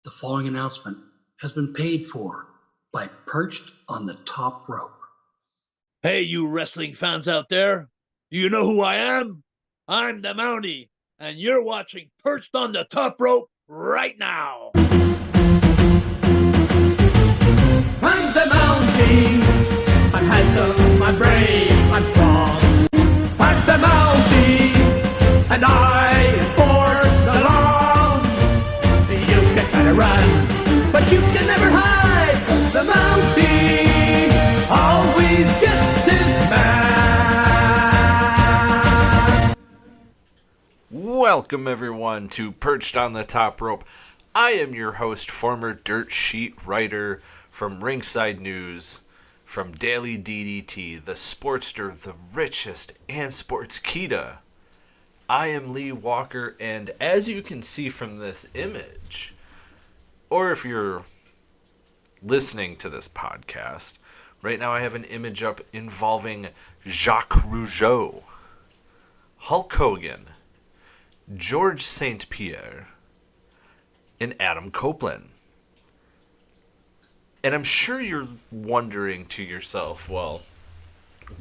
The following announcement has been paid for by Perched on the Top Rope. Hey, you wrestling fans out there. Do you know who I am? I'm the Mountie, and you're watching Perched on the Top Rope right now. I'm the Mountie. I'm handsome, I'm brave, I'm strong. I'm the Mountie, and I enforce the law. You can try to run, but you can never hide. The Mountie always gets his man. Welcome everyone to Perched on the Top Rope. I am your host, former dirt sheet writer from Ringside News, from Daily DDT, the Sportster, the Richest, and Sportskita. I am Lee Walker, and as you can see from this image, or if you're listening to this podcast, right now I have an image up involving Jacques Rougeau, Hulk Hogan, George St. Pierre, and Adam Copeland. And I'm sure you're wondering to yourself, well,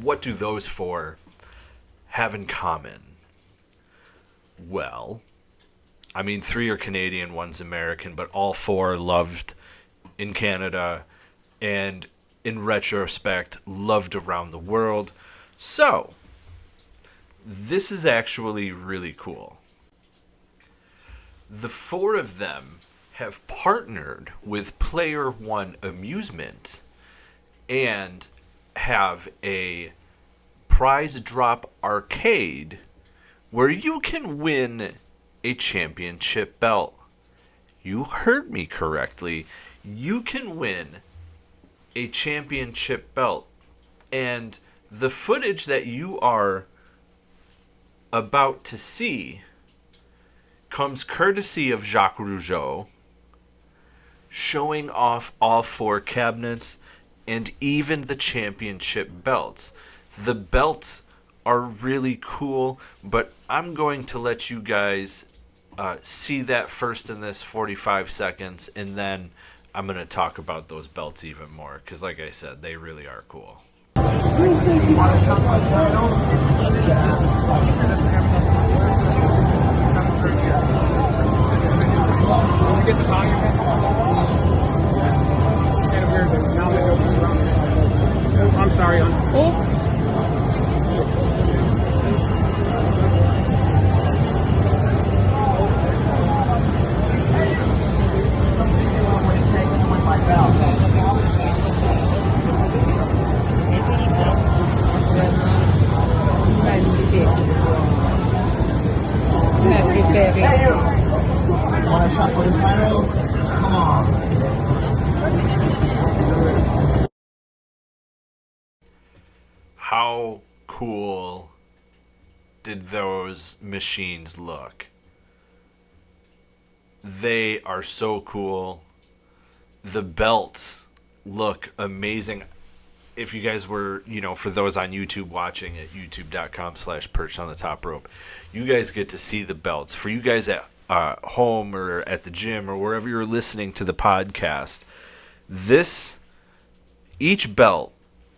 what do those four have in common? Well, I mean, 3 are Canadian, 1's American, but all 4 are loved in Canada and, in retrospect, loved around the world. So, this is actually really cool. The 4 of them have partnered with Player One Amusement and have a prize drop arcade where you can win a championship belt. You heard me correctly. You can win a championship belt. And the footage that you are about to see comes courtesy of Jacques Rougeau, showing off all 4 cabinets and even the championship belts. The belts are really cool, but I'm going to let you guys see that first in this 45 seconds, and then I'm going to talk about those belts even more, because like I said, they really are cool. Get the volume in. It's kind of weird that now they go around the side. Oh, I'm sorry. Want a shot for the title? Come on. How cool did those machines look? They are so cool. The belts look amazing. If you guys were, for those on YouTube watching at youtube.com/perched on the top rope, you guys get to see the belts. For you guys at home or at the gym or wherever you're listening to the podcast, each belt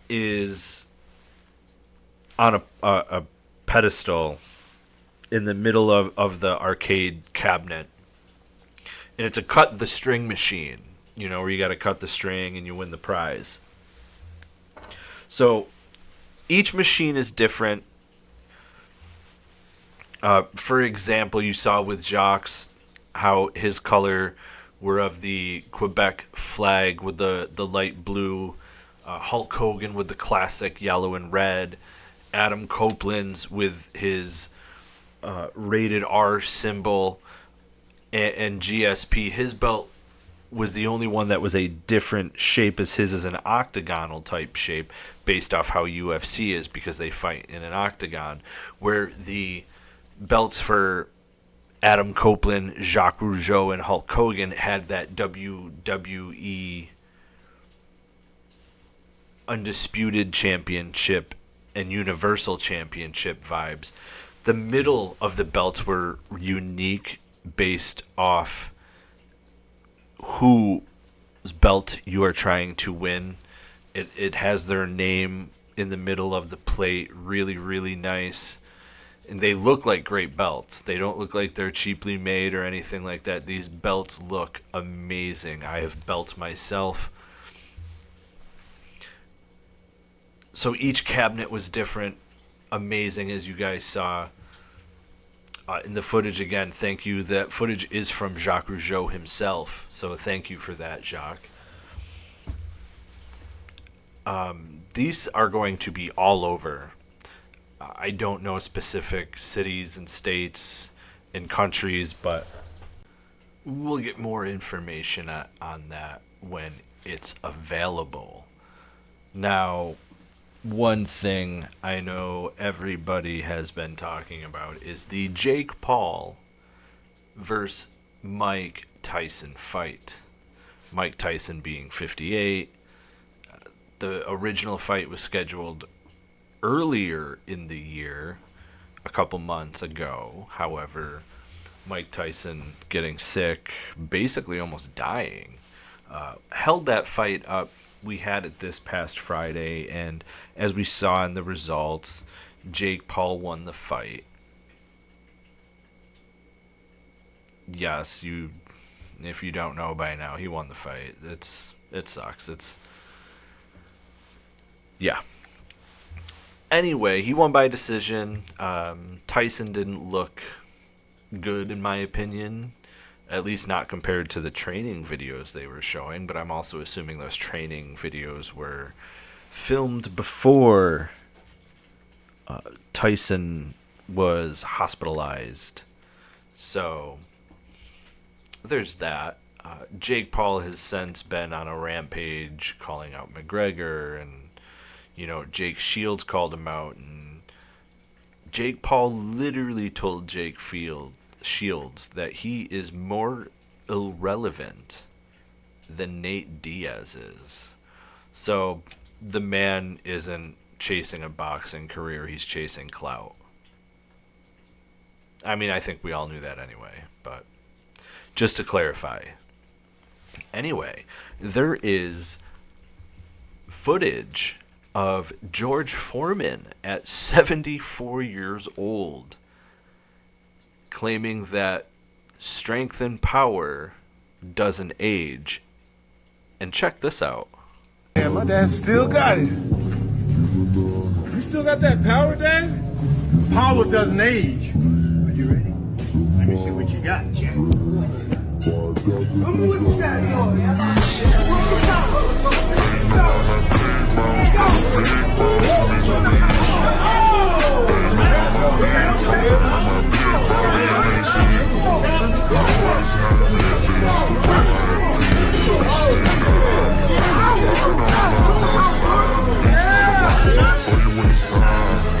is on a pedestal in the middle of the arcade cabinet, and it's a cut the string machine, where you got to cut the string and you win the prize. So each machine is different. For example, you saw with Jacques how his color were of the Quebec flag with the light blue, Hulk Hogan with the classic yellow and red, Adam Copeland's with his rated R symbol, and GSP, his belt was the only one that was a different shape as his is an octagonal type shape based off how UFC is, because they fight in an octagon, where the belts for Adam Copeland, Jacques Rougeau, and Hulk Hogan had that WWE Undisputed Championship and Universal Championship vibes. The middle of the belts were unique based off whose belt you are trying to win. It has their name in the middle of the plate. Really, really nice. And they look like great belts. They don't look like they're cheaply made or anything like that. These belts look amazing. I have belts myself. So each cabinet was different. Amazing, as you guys saw. In the footage, again, thank you. That footage is from Jacques Rougeau himself. So thank you for that, Jacques. These are going to be all over. I don't know specific cities and states and countries, but we'll get more information on that when it's available. Now, one thing I know everybody has been talking about is the Jake Paul versus Mike Tyson fight. Mike Tyson being 58. The original fight was scheduled earlier in the year, a couple months ago. However, Mike Tyson getting sick, basically almost dying, held that fight up. We had it this past Friday, and as we saw in the results, Jake Paul won the fight. Yes, if you don't know by now, he won the fight. It sucks. Yeah. Anyway, he won by decision. Tyson didn't look good, in my opinion. At least not compared to the training videos they were showing. But I'm also assuming those training videos were filmed before Tyson was hospitalized. So there's that. Jake Paul has since been on a rampage calling out McGregor, and Jake Shields called him out, and Jake Paul literally told Jake Shields that he is more irrelevant than Nate Diaz is. So the man isn't chasing a boxing career, he's chasing clout. I mean, I think we all knew that anyway, but just to clarify. Anyway, there is footage of George Foreman at 74 years old claiming that strength and power doesn't age. And check this out. Yeah, my dad still got it. You still got that power, Dad? Power doesn't age. Are you ready? Let me see what you got, Jack. Tell me what you got,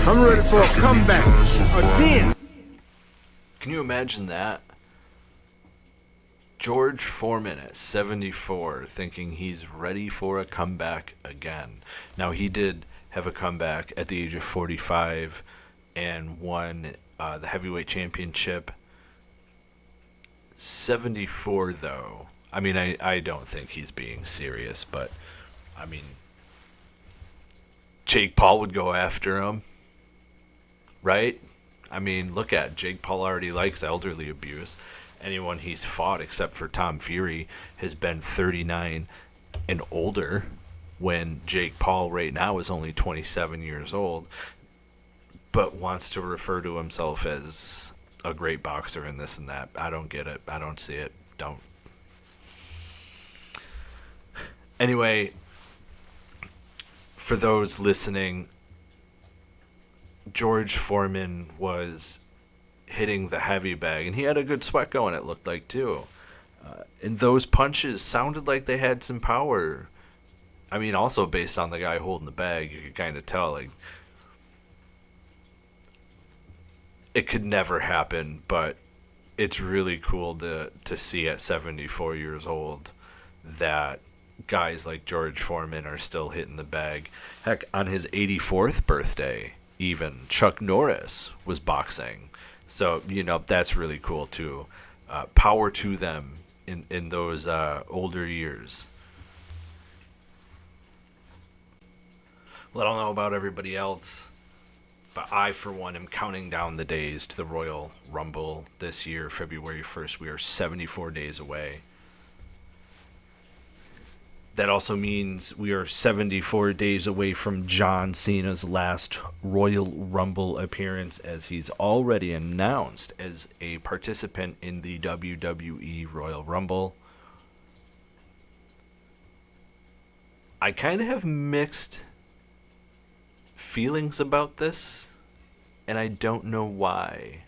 I'm ready for a comeback again. Can you imagine that? George Foreman at 74 thinking he's ready for a comeback again. Now, he did have a comeback at the age of 45 and won the heavyweight championship. 74, though. I mean, I don't think he's being serious, but, I mean, Jake Paul would go after him, right? I mean, look at Jake Paul already likes elderly abuse. Anyone he's fought, except for Tom Fury, has been 39 and older, when Jake Paul right now is only 27 years old, but wants to refer to himself as a great boxer and this and that. I don't get it. I don't see it. Don't. Anyway, for those listening, George Foreman was hitting the heavy bag, and he had a good sweat going, it looked like, too. And those punches sounded like they had some power. I mean, also based on the guy holding the bag, you could kind of tell, like, it could never happen, but it's really cool to see at 74 years old that guys like George Foreman are still hitting the bag. Heck, on his 84th birthday, even, Chuck Norris was boxing. So, that's really cool, too. Power to them in those older years. Well, I don't know about everybody else, but I, for one, am counting down the days to the Royal Rumble this year, February 1st. We are 74 days away. That also means we are 74 days away from John Cena's last Royal Rumble appearance, as he's already announced as a participant in the WWE Royal Rumble. I kind of have mixed feelings about this, and I don't know why.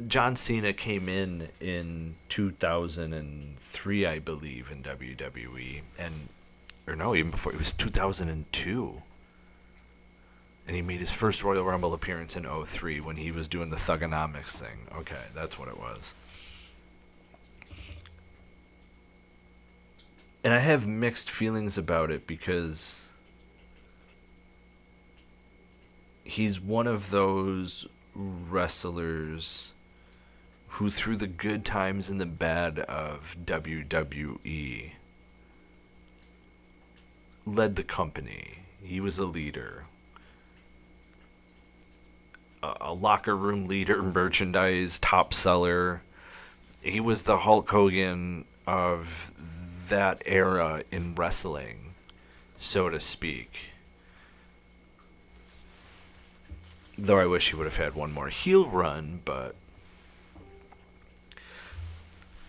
John Cena came in 2003, I believe, in WWE, even before. It was 2002, and he made his first Royal Rumble appearance in 2003 when he was doing the Thugonomics thing. Okay, that's what it was. And I have mixed feelings about it because he's one of those wrestlers who, through the good times and the bad of WWE, led the company. He was a leader, a locker room leader, merchandise top seller. He was the Hulk Hogan of that era in wrestling, so to speak. Though I wish he would have had one more heel run, but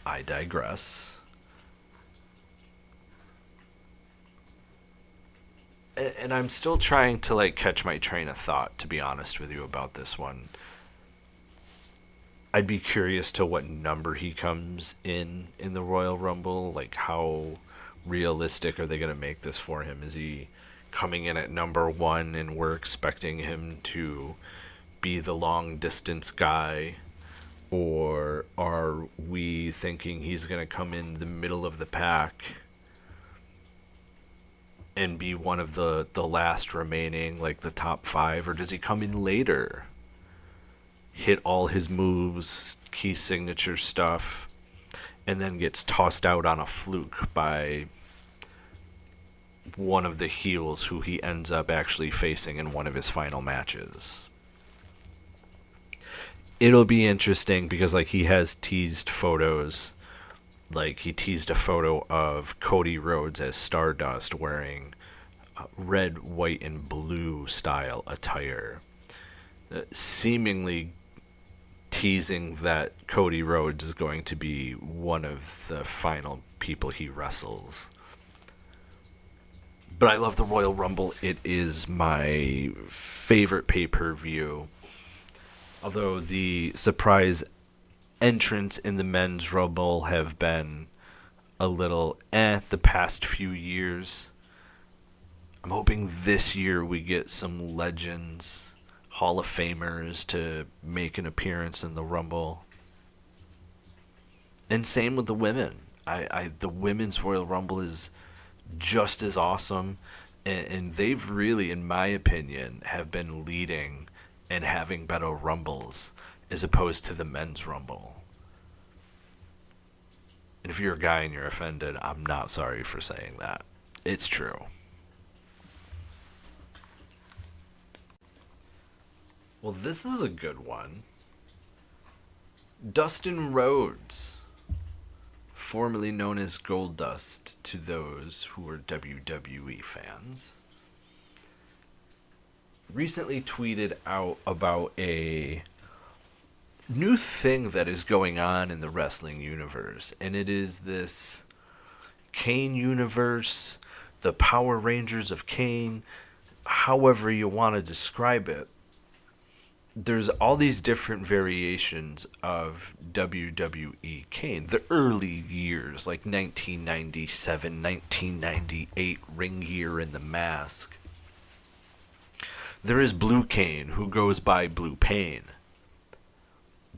I digress. And I'm still trying to catch my train of thought, to be honest with you, about this one. I'd be curious to what number he comes in the Royal Rumble. How realistic are they going to make this for him? Is he coming in at number 1 and we're expecting him to be the long distance guy? Or are we thinking he's going to come in the middle of the pack and be one of the last remaining, the top 5? Or does he come in later, hit all his moves, key signature stuff, and then gets tossed out on a fluke by one of the heels who he ends up actually facing in one of his final matches? It'll be interesting because he has teased photos. He teased a photo of Cody Rhodes as Stardust wearing red, white, and blue style attire, seemingly teasing that Cody Rhodes is going to be one of the final people he wrestles. But I love the Royal Rumble. It is my favorite pay-per-view. Although the surprise entrants in the men's Rumble have been a little the past few years. I'm hoping this year we get some legends, Hall of Famers to make an appearance in the Rumble. And same with the women. The women's Royal Rumble is just as awesome, and they've really, in my opinion, have been leading and having better Rumbles as opposed to the men's Rumble. And if you're a guy and you're offended, I'm not sorry for saying that. It's true. Well, this is a good one. Dustin Rhodes, formerly known as Goldust to those who are WWE fans, recently tweeted out about a new thing that is going on in the wrestling universe, and it is this Kane universe, the Power Rangers of Kane, however you want to describe it. There's all these different variations of WWE Kane. The early years, 1997, 1998, Ring Gear and the Mask. There is Blue Kane, who goes by Blue Pain.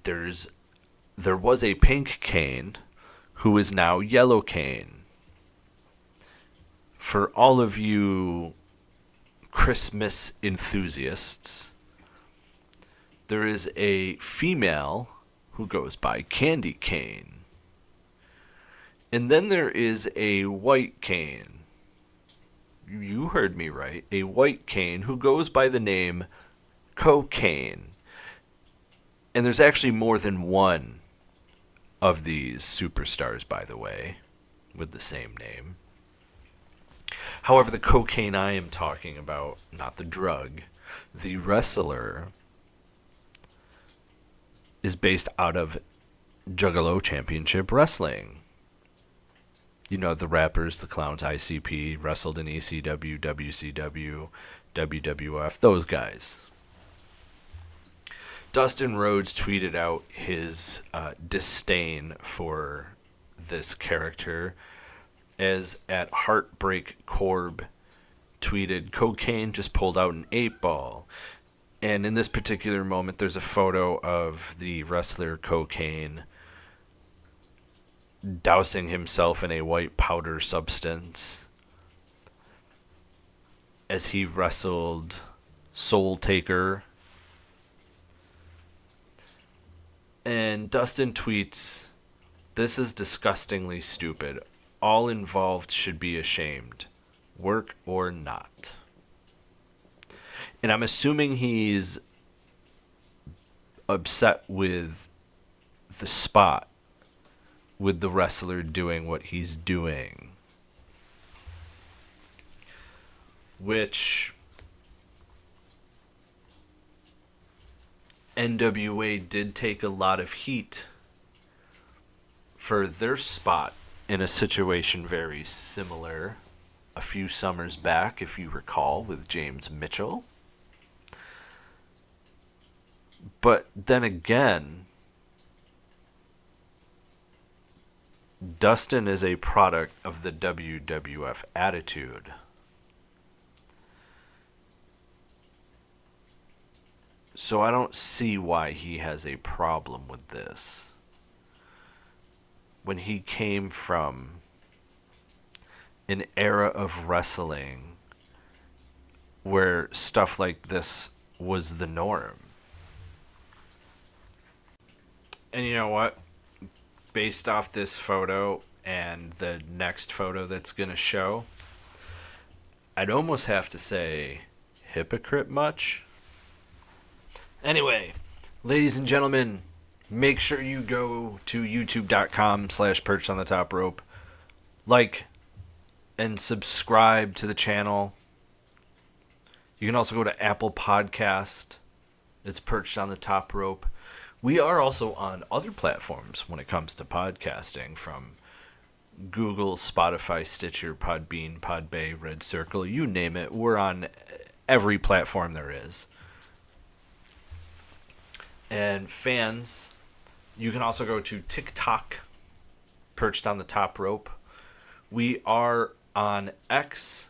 There was a Pink Kane, who is now Yellow Kane. For all of you Christmas enthusiasts, there is a female who goes by Candy Cane. And then there is a white cane. You heard me right. A white cane who goes by the name CoKane. And there's actually more than one of these superstars, by the way, with the same name. However, the cocaine I am talking about, not the drug, the wrestler, is based out of Juggalo Championship Wrestling. You know, the rappers, the clowns, ICP, wrestled in ECW, WCW, WWF, those guys. Dustin Rhodes tweeted out his disdain for this character, as at Heartbreak Corb tweeted, "CoKane just pulled out an 8-ball." And in this particular moment, there's a photo of the wrestler CoKane dousing himself in a white powder substance as he wrestled Soul Taker. And Dustin tweets, "This is disgustingly stupid. All involved should be ashamed, work or not." And I'm assuming he's upset with the spot, with the wrestler doing what he's doing. Which NWA did take a lot of heat for their spot in a situation very similar a few summers back, if you recall, with James Mitchell. But then again, Dustin is a product of the WWF attitude. So I don't see why he has a problem with this. When he came from an era of wrestling where stuff like this was the norm. And you know what? Based off this photo and the next photo that's going to show, I'd almost have to say hypocrite much. Anyway, ladies and gentlemen, make sure you go to youtube.com/perched on the top rope. Like and subscribe to the channel. You can also go to Apple Podcast. It's Perched on the Top Rope. We are also on other platforms when it comes to podcasting, from Google, Spotify, Stitcher, Podbean, Podbay, Red Circle, you name it. We're on every platform there is. And fans, you can also go to TikTok, Perched on the Top Rope. We are on X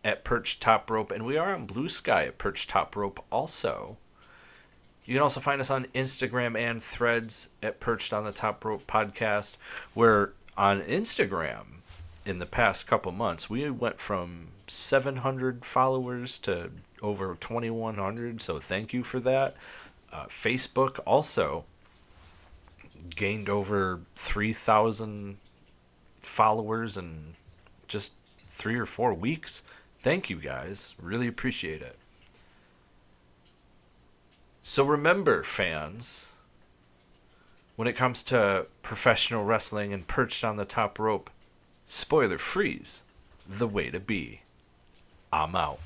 at Perched Top Rope, and we are on Blue Sky at Perched Top Rope also. You can also find us on Instagram and Threads at Perched on the Top Rope Podcast, where on Instagram, in the past couple months, we went from 700 followers to over 2,100, so thank you for that. Facebook also gained over 3,000 followers in just 3 or 4 weeks. Thank you guys. Really appreciate it. So remember, fans, when it comes to professional wrestling and Perched on the Top Rope, spoiler freeze, the way to be. I'm out.